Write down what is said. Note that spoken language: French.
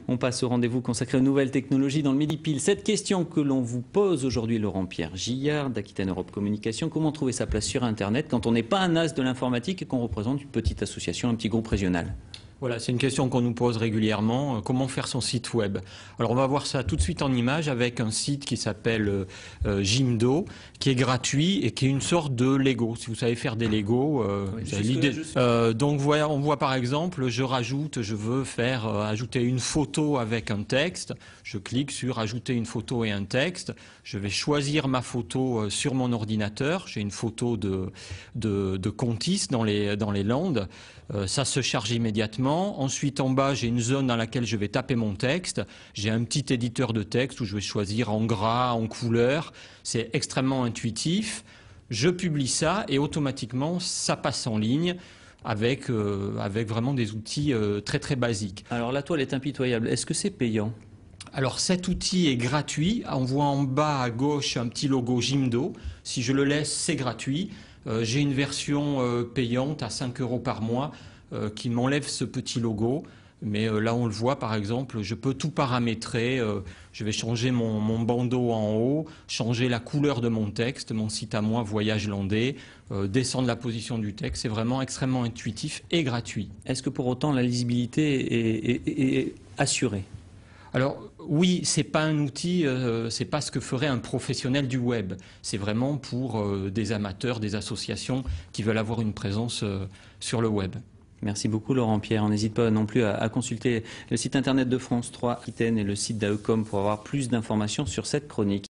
On passe au rendez-vous consacré aux nouvelles technologies dans le Midi Pile. Cette question que l'on vous pose aujourd'hui, Laurent-Pierre Gillard d'Aquitaine Europe Communication, comment trouver sa place sur Internet quand on n'est pas un as de l'informatique et qu'on représente une petite association, un petit groupe régional? Voilà, c'est une question qu'on nous pose régulièrement. Comment faire son site web? Alors on va voir ça tout de suite en image avec un site qui s'appelle Jimdo, qui est gratuit et qui est une sorte de Lego. Si vous savez faire des Lego, vous avez l'idée. Donc voilà, on voit par exemple, je veux faire ajouter une photo avec un texte. Je clique sur ajouter une photo et un texte. Je vais choisir ma photo sur mon ordinateur. J'ai une photo de Contis dans les Landes. Ça se charge immédiatement. Ensuite, en bas, j'ai une zone dans laquelle je vais taper mon texte. J'ai un petit éditeur de texte où je vais choisir en gras, en couleur. C'est extrêmement intuitif. Je publie ça et automatiquement, ça passe en ligne avec vraiment des outils très très basiques. Alors la toile est impitoyable. Est-ce que c'est payant? Alors cet outil est gratuit. On voit en bas à gauche un petit logo Jimdo. Si je le laisse, c'est gratuit. J'ai une version payante à 5 € par mois qui m'enlève ce petit logo. Mais là, on le voit, par exemple, je peux tout paramétrer. Je vais changer mon bandeau en haut, changer la couleur de mon texte, mon site à moi, Voyage Landais, descendre la position du texte. C'est vraiment extrêmement intuitif et gratuit. Est-ce que pour autant la lisibilité est assurée? Alors oui, c'est pas un outil, c'est pas ce que ferait un professionnel du web. C'est vraiment pour des amateurs, des associations qui veulent avoir une présence sur le web. Merci beaucoup Laurent-Pierre. On n'hésite pas non plus à consulter le site internet de France 3 Aquitaine et le site d'AECOM pour avoir plus d'informations sur cette chronique.